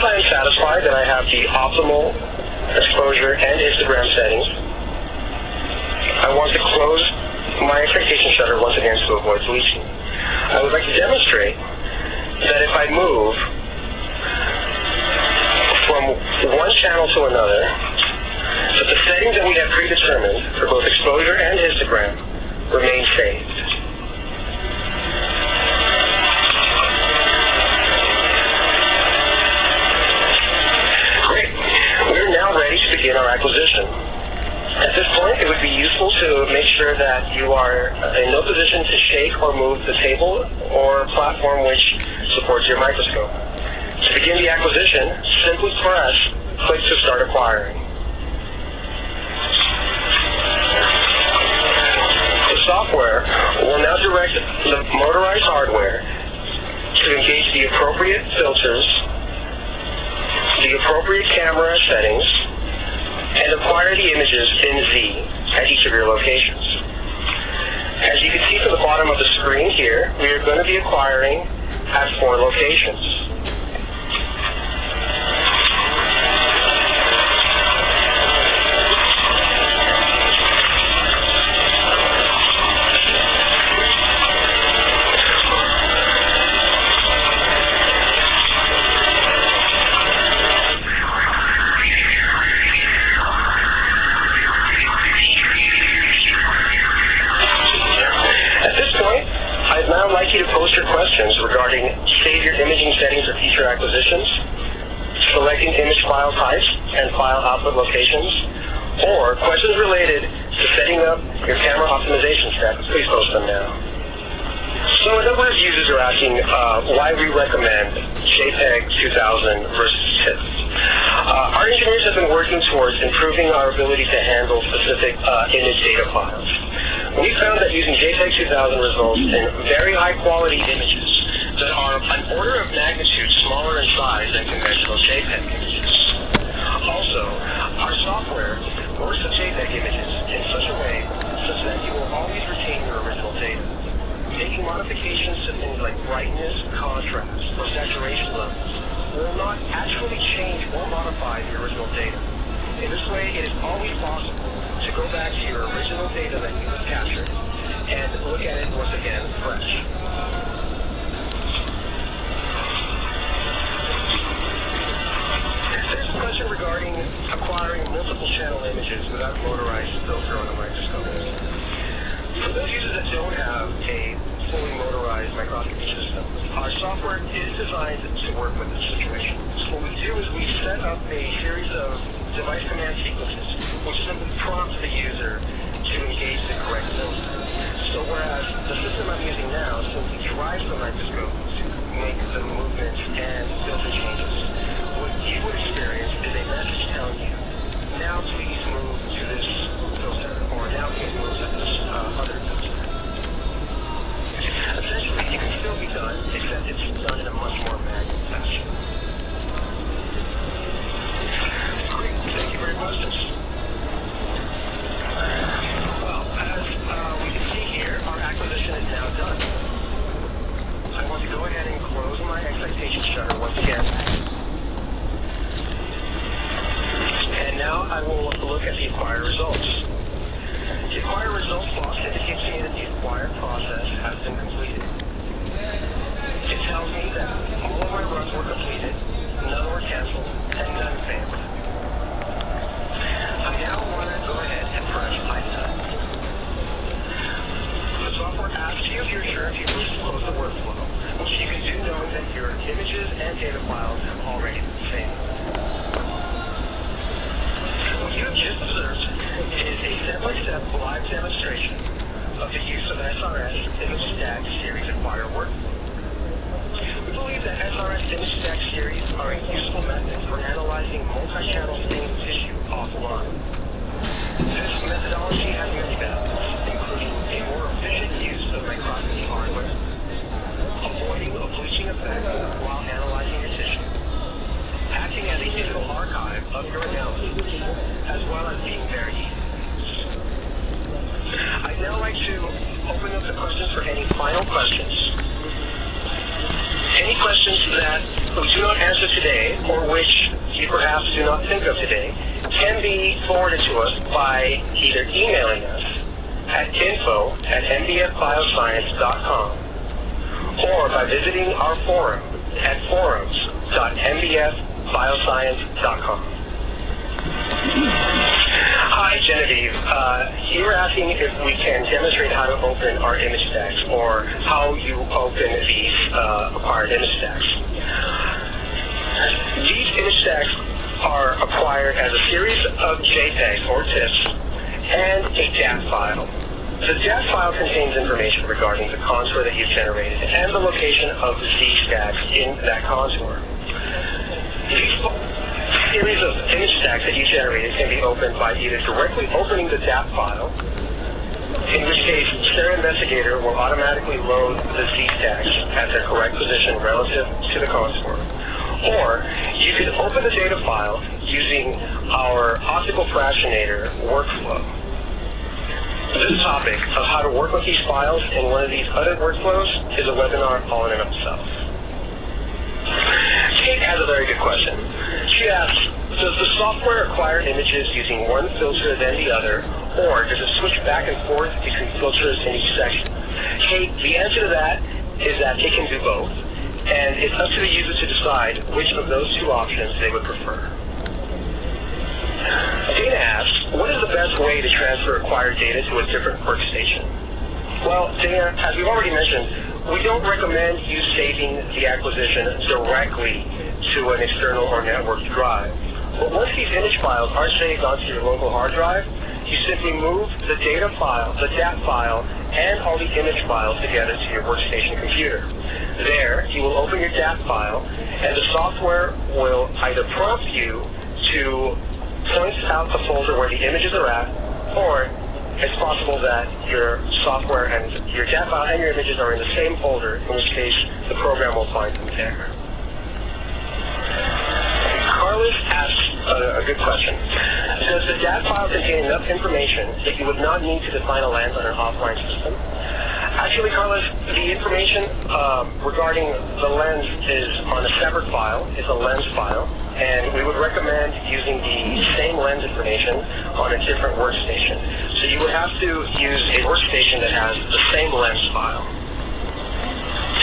I am satisfied that I have the optimal exposure and histogram settings, I want to close my expectation shutter once again to avoid bleaching. I would like to demonstrate that if I move from one channel to another, that the settings that we have predetermined for both exposure and histogram remain saved. Great. We're now ready to begin our acquisition. At this point, it would be useful to make sure that you are in no position to shake or move the table or platform which supports your microscope. To begin the acquisition, simply press click to start acquiring. The software will now direct the motorized hardware to engage the appropriate filters, the appropriate camera settings, and acquire the images in Z at each of your locations. As you can see from the bottom of the screen here, we are going to be acquiring at 4 locations. I'd now like you to post your questions regarding save your imaging settings for future acquisitions, selecting image file types and file output locations, or questions related to setting up your camera optimization steps. Please post them now. So a number of users are asking why we recommend JPEG 2000 versus TIFF. Our engineers have been working towards improving our ability to handle specific image data files. We found that using JPEG 2000 results in very high-quality images that are an order of magnitude smaller in size than conventional JPEG images. Also, our software works with JPEG images in such a way such that you will always retain your original data. Making modifications to things like brightness, contrast, or saturation levels will not actually change or modify the original data. In this way, it is always possible to go back to your original data that you have captured and look at it once again fresh. There's a question regarding acquiring multiple channel images without a motorized filter on the microscope. For those users that don't have a fully motorized microscopy system, our software is designed to work with this situation. So what we do is we set up a series of device command sequences, which simply prompts the user to engage the correct filter. So whereas the system I'm using now simply drives the microscope to make the movements and filter changes, what you would experience is a message telling you, now please move to this filter, or now please move to this other filter. Essentially, it can still be done, except it's done in a much more manual fashion. Great, thank you for your questions. Well, as we can see here, our acquisition is now done. I want to go ahead and close my expectation shutter once again. And now I will look at the acquired results. The acquired results box indicates to me that the acquired process has been completed. It tells me that all of my runs were completed, none were canceled, and none failed. I now want to go ahead and press I-Done. The software asks you if you're sure if you wish to close the workflow, which you can do knowing that your images and data files have already been saved. What you have just observed is a step-by-step live demonstration of the use of SRS Image Stack Series Acquire workflow. We believe that SRS Image Stack Series are a useful method for analyzing multi-channel stained tissue offline. This methodology has many benefits, including a more efficient use of microscopy hardware, avoiding a bleaching effect while analyzing your tissue, acting as a digital archive of your analysis, as well as being very easy to use. I'd now like to open up the questions for any final questions. Any questions that we do not answer today, or which you perhaps do not think of today, can be forwarded to us by either emailing us at info@mbfbioscience.com or by visiting our forum at forums.mbfbioscience.com. Hi, Genevieve. You were asking if we can demonstrate how to open our image stacks or how you open these acquired image stacks. These image stacks are acquired as a series of JPEGs or TIFFs and a DAT file. The DAT file contains information regarding the contour that you've generated and the location of the Z-stacks in that contour. These series of image stacks that you generated can be opened by either directly opening the DAT file, in which case Stereo Investigator will automatically load the Z-stacks at their correct position relative to the contour, or you can open the data file using our optical fractionator workflow. This topic of how to work with these files in one of these other workflows is a webinar all in and of itself. Kate has a very good question. She asks, does the software acquire images using one filter then the other, or does it switch back and forth between filters in each section? Kate, the answer to that is that it can do both, and it's up to the user to decide which of those two options they would prefer. Dana asks, what is the best way to transfer acquired data to a different workstation? Well, Dana, as we've already mentioned, we don't recommend you saving the acquisition directly to an external or networked drive. But once these image files are saved onto your local hard drive, you simply move the data file, the DAT file, and all the image files together to your workstation computer. There, you will open your DAT file, and the software will either prompt you to point out the folder where the images are at, or it's possible that your software and your DAT file and your images are in the same folder, in which case the program will find them there. Carlos asks a good question. Does the DAT file contain enough information that you would not need to define a lens on an offline system? Actually, Carlos, the information regarding the lens is on a separate file. It's a lens file, and we would recommend using the same lens information on a different workstation. So you would have to use a workstation that has the same lens file.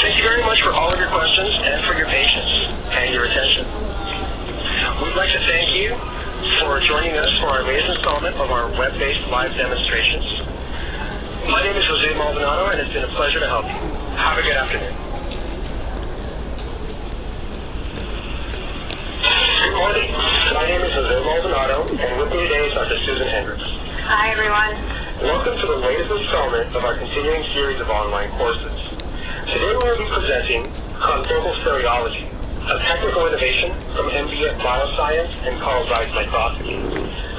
Thank you very much for all of your questions and for your patience and your attention. We'd like to thank you for joining us for our latest installment of our web-based live demonstrations. My name is Jose Maldonado, and it's been a pleasure to help you. Have a good afternoon. Good morning. My name is Jose Maldonado, and with me today is Dr. Susan Hendricks. Hi, everyone. Welcome to the latest installment of our continuing series of online courses. Today we will be presenting confocal stereology, a technical innovation from MBF Bioscience and Carl Zeiss Microscopy.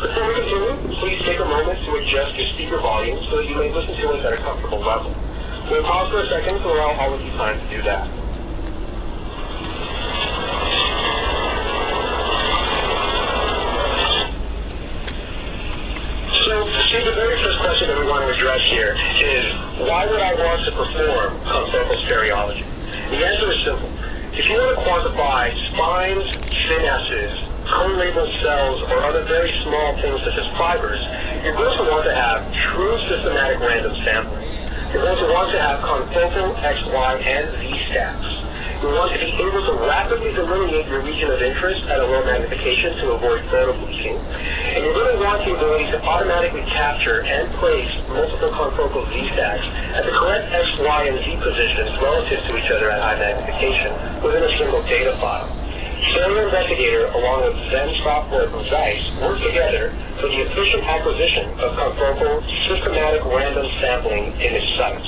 Before we continue, please take a moment to adjust your speaker volume so that you may listen to us at a comfortable level. We'll pause for a second to allow all of you time to do that. So, Steve, the very first question that we want to address here is, why would I want to perform confocal stereology? The answer is simple. If you want to quantify spines, synapses, co-labeled cells, or other very small things such as fibers, you're going to want to have true systematic random sampling. You're going to want to have confocal X, Y, and Z stacks. You want to be able to rapidly delineate your region of interest at a low magnification to avoid photo bleaching. And you're going to want the ability to automatically capture and place multiple confocal Z stacks at the correct X, Y, and Z positions relative to each other at high magnification within a single data file. Stereo Investigator, along with Zen software from Zeiss, work together for the efficient acquisition of confocal systematic random sampling image sites.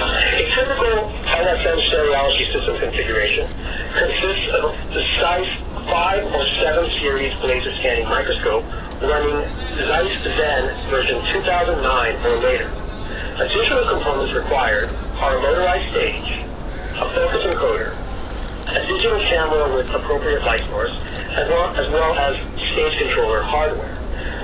A typical LSM stereology system configuration consists of the Zeiss 5 or 7 series laser scanning microscope running Zeiss Zen version 2009 or later. Additional components required are a motorized stage, a focus encoder, a digital camera with appropriate light source, as well as stage controller hardware.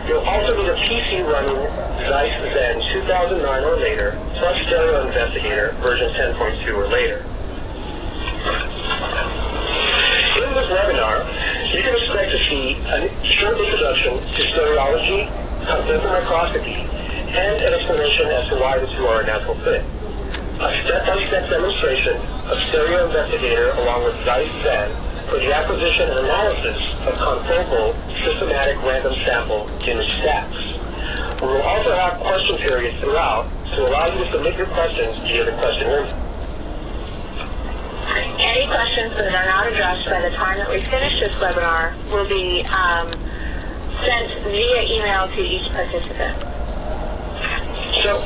You'll also need a PC running Zeiss Zen 2009 or later, plus Stereo Investigator version 10.2 or later. open microscopy, and an explanation as to why the two are a natural fit. A step-by-step demonstration of Stereo Investigator along with Zeiss Zen for the acquisition and analysis of confocal systematic random sample image stacks. We will also have question periods throughout to allow you to submit your questions via the question room. Any questions that are not addressed by the time that we finish this webinar will be sent via email to each participant. So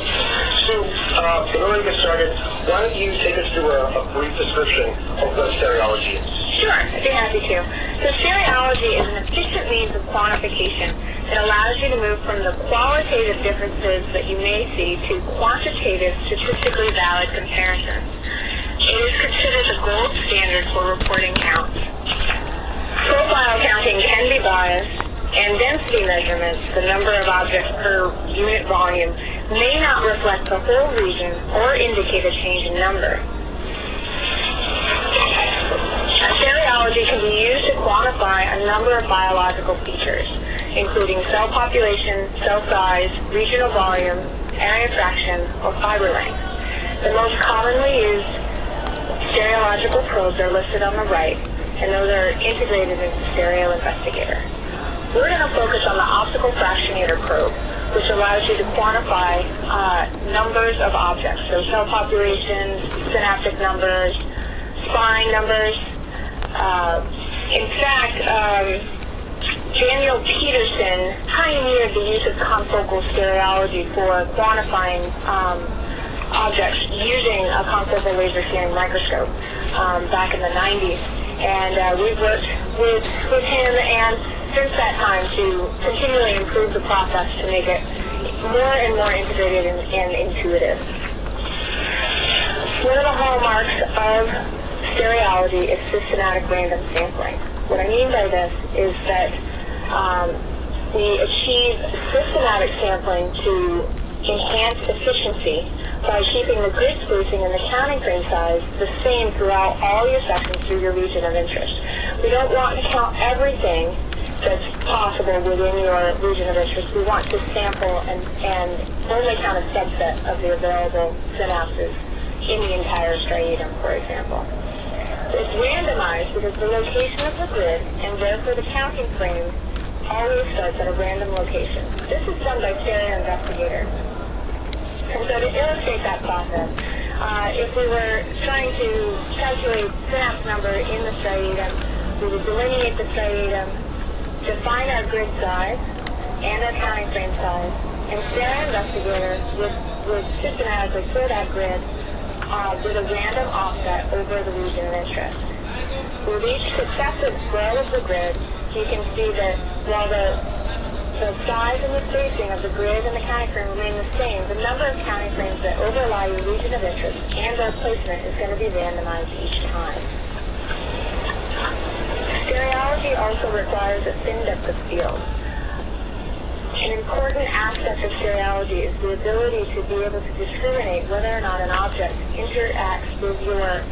in order to get started, why don't you take us through a brief description of what stereology is? Sure, I'd be happy to. So stereology is an efficient means of quantification that allows you to move from the qualitative differences that you may see to quantitative, statistically valid comparisons. It is considered the gold standard for reporting counts. Profile counting can be biased, and density measurements, the number of objects per unit volume, may not reflect the whole region or indicate a change in number. Stereology can be used to quantify a number of biological features, including cell population, cell size, regional volume, area fraction, or fiber length. The most commonly used stereological probes are listed on the right, and those are integrated into Stereo Investigator. We're going to focus on the optical fractionator probe, which allows you to quantify numbers of objects, so cell populations, synaptic numbers, spine numbers. In fact, Daniel Peterson pioneered the use of confocal stereology for quantifying objects using a confocal laser scanning microscope back in the 90s. And we've worked with him and since that time to continually improve the process to make it more and more integrated and intuitive. One of the hallmarks of stereology is systematic random sampling. What I mean by this is that we achieve systematic sampling to enhance efficiency by keeping the grid spacing and the counting frame size the same throughout all your sessions through your region of interest. We don't want to count everything that's possible within your region of interest. We want to sample and only count a subset of the available synapses in the entire striatum, for example. It's randomized because the location of the grid and therefore the counting frame always starts at a random location. This is done by Stereo Investigator. And so to illustrate that process, if we were trying to calculate synapse number in the striatum, we would delineate the striatum, define our grid size and our counting frame size, and Stereo Investigator would systematically fill that grid with a random offset over the region of interest. With each successive row of the grid, you can see that while the size and the spacing of the grid and the counting frame remain the same, the number of counting frames that overlie your region of interest and their placement is going to be randomized each time. Stereology also requires a thin depth of field. An important aspect of stereology is the ability to be able to discriminate whether or not an object interacts with your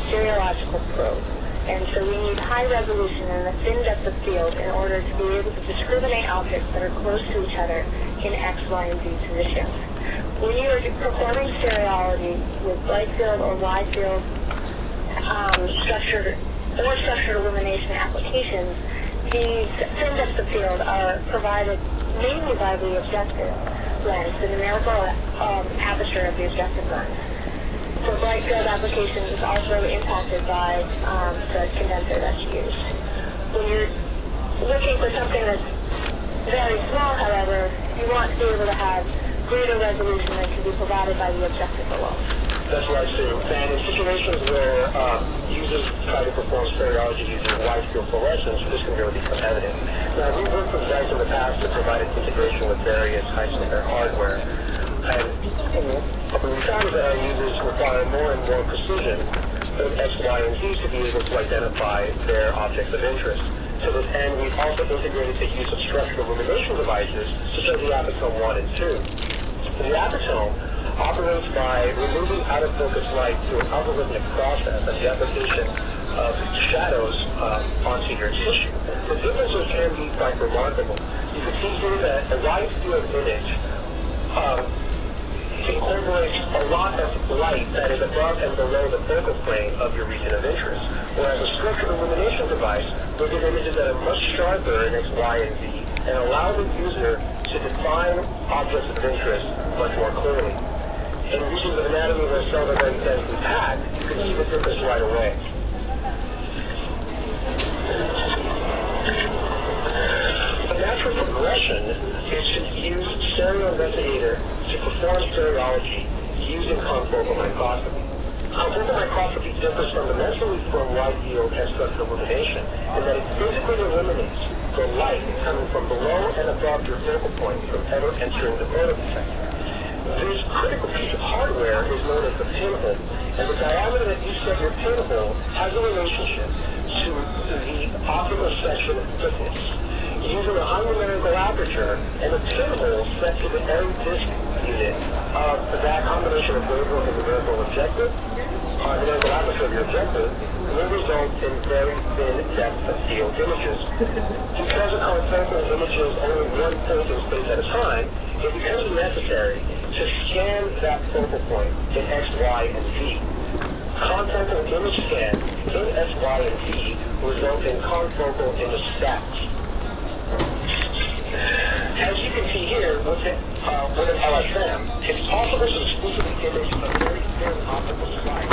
stereological probe. And so we need high resolution and a thin depth of field in order to be able to discriminate objects that are close to each other in X, Y, and Z positions. When you are performing stereology with bright field or wide field structured illumination applications, these thin depths of field are provided mainly by the objective lens, the numerical aperture of the objective lens. For bright field applications, it's also impacted by the condenser that's used. When you're looking for something that's very small, however, you want to be able to have greater resolution than can be provided by the objective alone. That's right, Sue. And in situations where users try to perform stereology using wide-field fluorescence, this can really become evident. Now, we've worked with Zeiss in the past to provide integration with various types of their hardware. And what we found is that our users require more and more precision with X, Y, and Z to be able to identify their objects of interest. To this end, we've also integrated the use of structural illumination devices such as the Apotome 1 and 2. The Apotome operates by removing out-of-focus light through an algorithmic process and the application of shadows onto your tissue. The differences can be quite remarkable. You can see here that a wide field image incorporates a lot of light that is above and below the focal plane of your region of interest, whereas a structured illumination device will give images that are much sharper in X, Y, and Z and allow the user to define objects of interest much more clearly. In regions of anatomy where cells are very densely packed, you can see the difference right away. The natural progression is to use stereo investigator to perform stereology using confocal microscopy. Confocal microscopy differs fundamentally from wide field and structural illumination in that it physically eliminates the light coming from below and above your focal point from ever entering the photodetector. This critical piece of hardware is known as the pinhole, and the diameter that you set your pinhole has a relationship to the optical section thickness. Using a high numerical aperture and a pinhole set to the end disk unit of that combination of wavelength and numerical objective, numerical aperture of your objective, will result in very thin depth of field images. Because of confocal images only one point in space at a time, it becomes necessary to scan that focal point in X, Y, and Z. Confocal image scans in X, Y, and Z result in confocal image stacks. As you can see here, with an LSM, it's possible to exclusively image a very thin optical slice